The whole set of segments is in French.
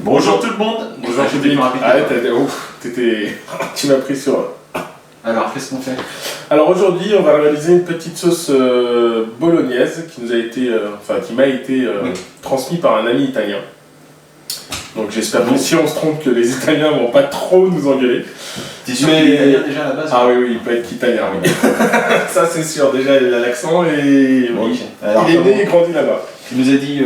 Bonjour tout le monde. Bonjour, j'ai dit tu m'as pris sur. Alors, qu'est-ce qu'on fait? Alors aujourd'hui, on va réaliser une petite sauce bolognaise qui nous a été, qui m'a été transmise par un ami italien. Donc j'espère que si on se trompe que les Italiens vont pas trop nous engueuler. T'es sûr qu'il est italien déjà à la base? Ah oui, il peut être qu'italien. Oui. Ça c'est sûr. Déjà il a l'accent et bon, okay. Alors, il est né et grandi là-bas. Il nous a dit.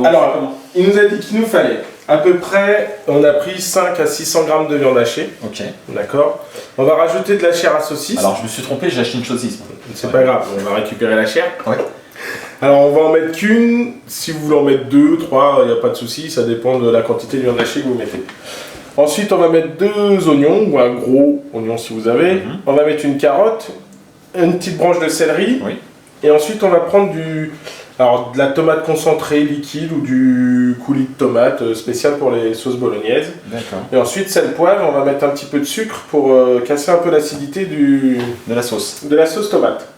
Alors comment? Il nous a dit qu'il nous fallait à peu près, on a pris 5 à 600 grammes de viande hachée. Ok. D'accord. On va rajouter de la chair à saucisse. Alors je me suis trompé, j'ai acheté une saucisse. C'est pas grave, on va récupérer la chair. Ouais. Alors on va en mettre qu'une, si vous voulez en mettre 2, 3, il n'y a pas de souci, ça dépend de la quantité de viande hachée que vous mettez. Ensuite on va mettre 2 oignons, ou un gros oignon si vous avez. On va mettre une carotte, une petite branche de céleri. Oui. Et ensuite on va prendre de la tomate concentrée liquide ou du coulis de tomate spécial pour les sauces bolognaises. D'accord. Et ensuite sel, poivre, on va mettre un petit peu de sucre pour casser un peu l'acidité de la sauce tomate.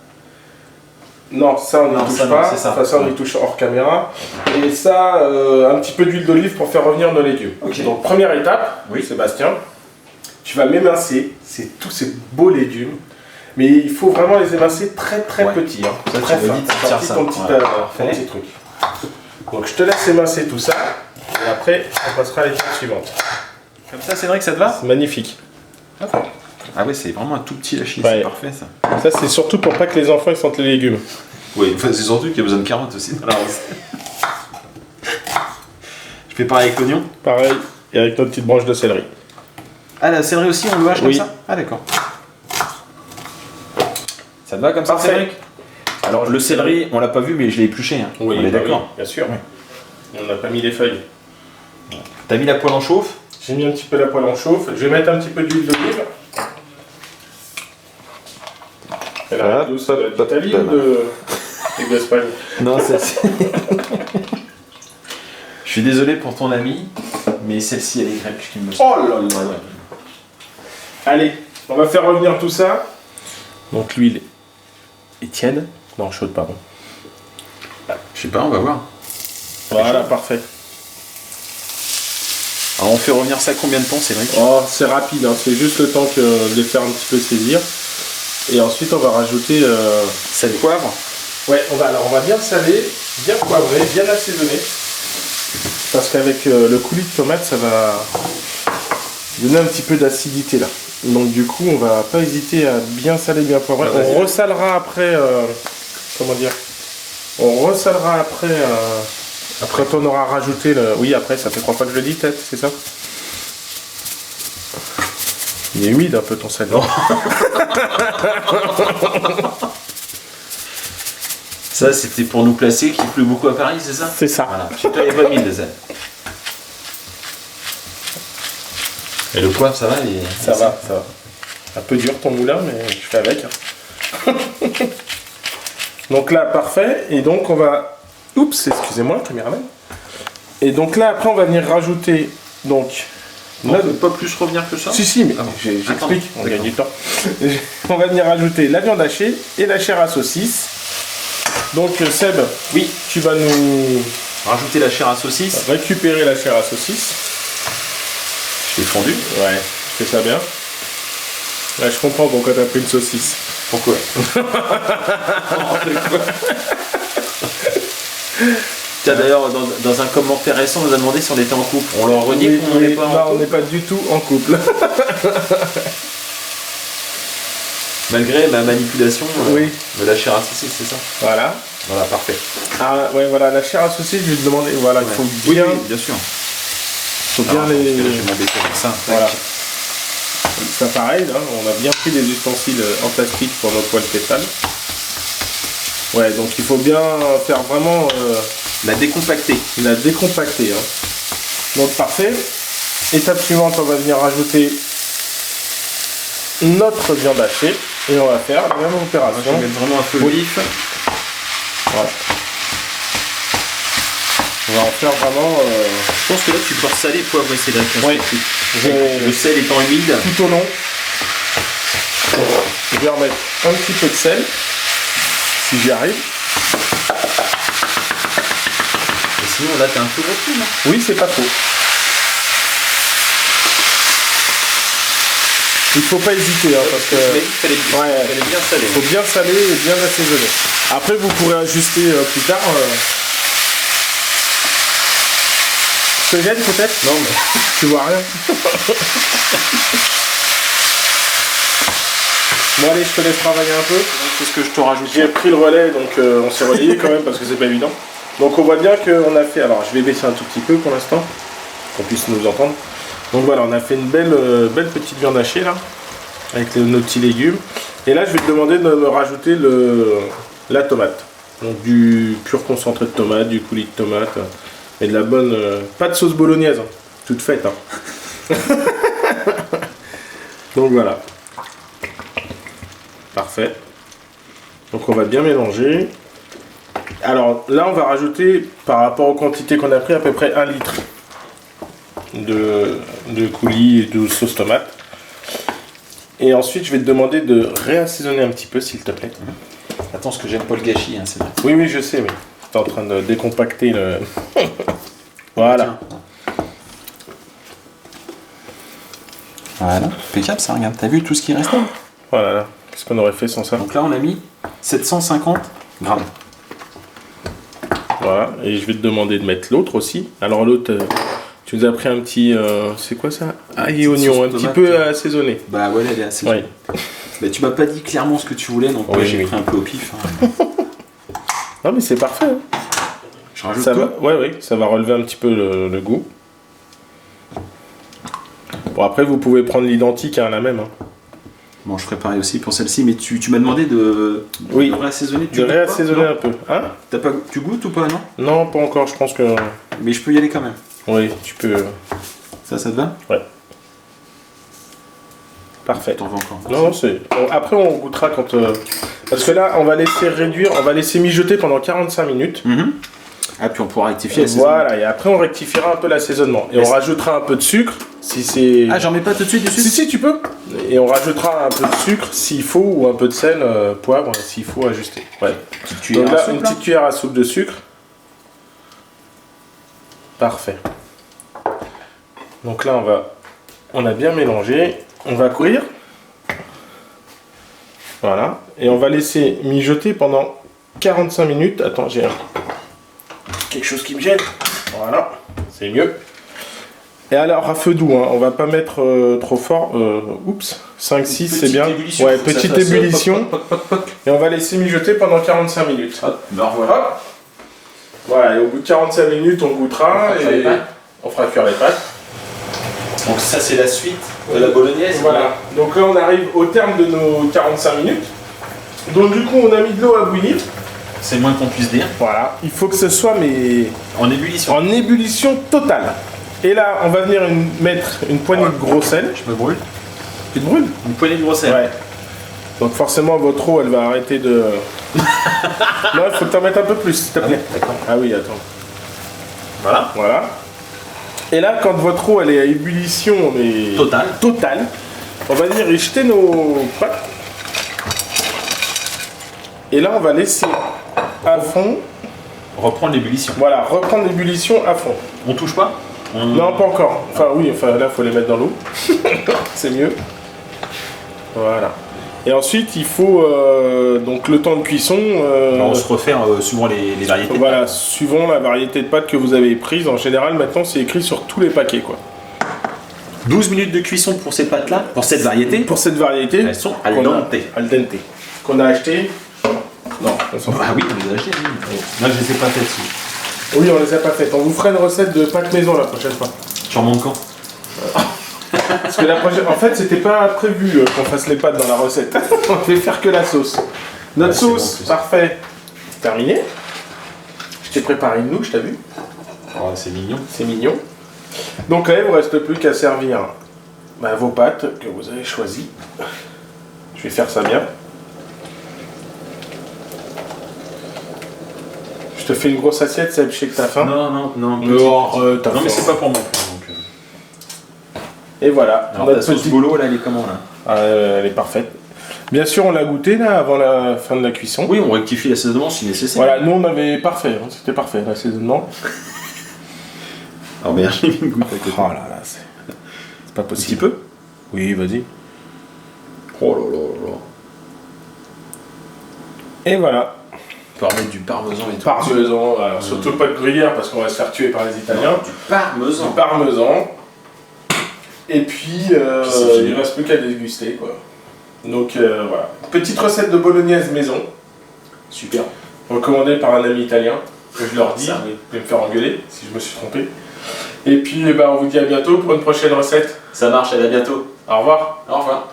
Non, ça on n'y touche pas, ça on y touche hors caméra. Et ça, un petit peu d'huile d'olive pour faire revenir nos légumes. Okay. Donc première étape, oui. Sébastien, tu vas m'émincer tous ces beaux légumes. Mais il faut vraiment les émincer très petits. Hein. Ça, très fin. Sorti ton petit truc. Donc je te laisse émincer tout ça. Et après, on passera à l'étape suivante. Comme ça, c'est vrai que ça te va? C'est magnifique. Okay. Ah ouais, c'est vraiment un tout petit hachis, ouais. C'est parfait ça. Ça, c'est surtout pour pas que les enfants sentent les légumes. Oui, enfin, c'est surtout qu'il y a besoin de carottes aussi dans la recette. Je fais pareil avec l'oignon? Pareil, et avec notre petite branche de céleri. Ah, la céleri aussi, on le hache comme ça? Ah d'accord. Ça te va comme ça, Cédric? Alors le céleri, on l'a pas vu, mais je l'ai épluché. Hein. Oui, on est d'accord. Oui, bien sûr. Oui. On n'a pas mis les feuilles. T'as mis la poêle en chauffe? J'ai mis un petit peu la poêle en chauffe. Je vais mettre un petit peu d'huile d'olive. Elle a d'où ça? D'Italie ou d'Espagne? Non, c'est... Je suis désolé pour ton ami, mais celle-ci elle est grecque qui me semble. Oh là là. Allez, on va faire revenir tout ça. Donc l'huile est tiède. Non, chaude, pardon. Je sais pas, on va voir. Voilà, parfait. Alors on fait revenir ça combien de temps, Cédric? Oh, c'est rapide, hein. C'est juste le temps de les faire un petit peu saisir. Et ensuite on va rajouter... sel, poivre. Ouais, on va bien saler, bien poivrer, bien assaisonner. Parce qu'avec le coulis de tomate, ça va donner un petit peu d'acidité là. Donc du coup, on va pas hésiter à bien saler, bien poivrer. On ressalera après... comment dire? On ressalera après... après quand on aura rajouté le... Oui, après, ça fait 3 fois que je le dis, peut-être, c'est ça? Il est humide un peu ton sel. Ça, c'était pour nous placer qu'il pleut beaucoup à Paris, c'est ça? C'est ça. Voilà. Chez toi, il n'y a pas mis de sel. Et le poivre, ça va? Ça va. Un peu dur ton moulin, mais je fais avec. Hein. Donc là, parfait. Et donc, on va... Oups, excusez-moi, caméraman. Et donc là, après, on va venir rajouter... Donc... On ne peut pas plus revenir que ça? Si, mais j'explique, on gagne du temps. On va venir rajouter la viande hachée et la chair à saucisse. Donc Seb, oui, tu vas nous... Rajouter la chair à saucisse. Récupérer la chair à saucisse. Je l'ai fondue. Ouais, fais ça bien. Là, je comprends pourquoi tu as pris une saucisse. Pourquoi? Tiens, d'ailleurs, dans un commentaire récent, on nous a demandé si on était en couple. On leur redit qu'on n'est pas en couple. On n'est pas du tout en couple. Malgré ma manipulation de la chair à saucisse, c'est ça? Voilà. Voilà, parfait. Ah ouais, voilà, la chair à saucisse, je vais te demander, voilà, il faut bien... Oui, bien sûr. Il faut bien les... Je vais m'embêter avec ça. Voilà. Ça pareil, là, on a bien pris des ustensiles en plastique pour nos poêles pétales. Ouais, donc il faut bien faire vraiment... la décompacter. La décompacter. Hein. Donc parfait. Étape suivante, on va venir rajouter notre viande hachée. Et on va faire la même opération. On va mettre vraiment un feu vif. Voilà. On va en faire vraiment Je pense que là tu peux ressaler, poivrer, c'est la classe. Oui. Le sel étant humide. tout au long. Je vais remettre un petit peu de sel, si j'y arrive. Et sinon là t'as un peu retenu, non? Oui, c'est pas faux. Il faut pas hésiter, hein, parce que Il fallait bien saler. faut bien saler et bien assaisonner. Après, vous pourrez ajuster plus tard. Je te gêne peut-être? Non mais. Tu vois rien. Bon allez, je te laisse travailler un peu. Qu'est-ce que je te rajoute? J'ai pris le relais, donc on s'est relayé quand même parce que c'est pas évident. Donc on voit bien qu'on a fait. Alors je vais baisser un tout petit peu pour l'instant, qu'on puisse nous entendre. Donc voilà, on a fait une belle petite viande hachée là, avec nos petits légumes. Et là je vais te demander de me rajouter la tomate. Donc du pur concentré de tomate, du coulis de tomate et de la bonne. Pas de sauce bolognaise, hein, toute faite. Hein. Donc voilà. Parfait. Donc on va bien mélanger. Alors là on va rajouter par rapport aux quantités qu'on a pris à peu près 1 litre de coulis et de sauce tomate. Et ensuite je vais te demander de réassaisonner un petit peu s'il te plaît. Attends, ce que j'aime pas le gâchis, hein, c'est vrai. Oui oui je sais mais tu es en train de décompacter le... Voilà. Voilà, impeccable ça, regarde, t'as vu tout ce qui restait? Voilà. Qu'est-ce qu'on aurait fait sans ça? Donc là on a mis 750 grammes. Voilà, et je vais te demander de mettre l'autre aussi. Alors l'autre, tu nous as pris un petit... c'est quoi ça? Ail et oignon, un petit peu assaisonné. Bah ouais, elle est assaisonnée. Oui. Mais tu m'as pas dit clairement ce que tu voulais, donc Oui, j'ai oui. pris un peu au pif. Hein. Non mais c'est parfait. Hein. Je rajoute Ça tout. va, ouais, ça va relever un petit peu le goût. Bon après vous pouvez prendre l'identique, hein, la même. Hein. Bon, je ferai pareil aussi pour celle-ci, mais tu m'as demandé de réassaisonner. De réassaisonner un peu. Hein? Tu goûtes ou pas, non? Non, pas encore, je pense que... Mais je peux y aller quand même. Oui, tu peux... Ça te va? Ouais. Parfait. T'en veux encore? Non, c'est... Après on goûtera quand... Parce que là, on va laisser réduire, on va laisser mijoter pendant 45 minutes. Ah, puis on pourra rectifier. Voilà, et après on rectifiera un peu l'assaisonnement. Et on rajoutera un peu de sucre, si c'est... Ah, j'en mets pas tout de suite du sucre? Si, tu peux. Et on rajoutera un peu de sucre s'il faut, ou un peu de sel, poivre, s'il faut ajuster. Ouais. Donc là, une petite cuillère à soupe de sucre. Parfait. Donc là, on a bien mélangé. On va courir. Voilà. Et on va laisser mijoter pendant 45 minutes. Attends, j'ai quelque chose qui me gêne. Voilà, c'est mieux. Et alors à feu doux, hein, on va pas mettre trop fort. Oups, 5-6 c'est bien. Ouais, petite ébullition. Et on va laisser mijoter pendant 45 minutes. Hop, me revoilà. Voilà, et au bout de 45 minutes, on goûtera et on fera cuire les pâtes. Donc ça c'est la suite de la bolognaise. Voilà, donc là on arrive au terme de nos 45 minutes. Donc du coup on a mis de l'eau à bouillir. C'est le moins qu'on puisse dire. Voilà, il faut que ce soit mais en ébullition. En ébullition totale. Et là on va venir mettre une poignée de gros sel. Je me brûle. Tu te brûles? Une poignée de gros sel. Ouais. Donc forcément votre eau elle va arrêter de... Non, il faut que tu en mettes un peu plus s'il te plaît. D'accord. Ah oui, attends. Voilà. Voilà. Et là, quand votre eau elle est à ébullition, mais totale, on va venir y jeter nos pâtes. Et là, on va laisser à fond. Reprendre l'ébullition. Voilà, reprendre l'ébullition à fond. On touche pas? Non, pas encore. Enfin, oui, enfin là, faut les mettre dans l'eau. C'est mieux. Voilà. Et ensuite, il faut donc le temps de cuisson. On se refaire suivant les variétés. Voilà, suivant la variété de pâtes que vous avez prise. En général, maintenant, c'est écrit sur tous les paquets, quoi. 12 minutes de cuisson pour ces pâtes-là, pour cette variété. Pour cette variété. Elles sont al dente. Al dente. Qu'on a acheté. Non, on s'en fout. Ah oui, on les a achetées. Moi, je les ai pas faites. Oui, on les a pas faites. On vous fera une recette de pâtes maison la prochaine fois. Tu remontes quand? Parce que la prochaine... En fait, c'était pas prévu qu'on fasse les pâtes dans la recette. On va faire que la sauce. Notre sauce, bon, parfait. C'est terminé. Je t'ai préparé une nouche, t'as vu? Oh, c'est mignon. C'est mignon. Donc là, il ne vous reste plus qu'à servir vos pâtes que vous avez choisies. Je vais faire ça bien. Je te fais une grosse assiette, Seb, je sais que t'as faim. Non. T'as Non, mais faim. c'est pas pour moi. Et voilà. Alors, notre ta sauce petit- bolo, là, elle est comment, là? Ah, elle est parfaite. Bien sûr, on l'a goûté là avant la fin de la cuisson. Oui, on rectifie l'assaisonnement si nécessaire. Voilà, nous on avait parfait, hein, c'était parfait l'assaisonnement. Alors, bien, j'ai mis une goutte à côté. Oh là là, c'est pas Un petit possible. peu? Oui, vas-y. Oh là là là. Et voilà. On peut remettre du parmesan et tout. Parmesan, alors surtout pas de gruyère parce qu'on va se faire tuer par les Italiens. Du parmesan. Du parmesan. Et puis, c'est fini. il reste plus qu'à déguster quoi. Donc voilà. Petite recette de bolognaise maison, Super. recommandée par un ami italien. Que je leur dis, Ça, oui. je vais me faire engueuler si je me suis trompé. Et puis on vous dit à bientôt pour une prochaine recette. Ça marche, allez, à bientôt. Au revoir. Au revoir.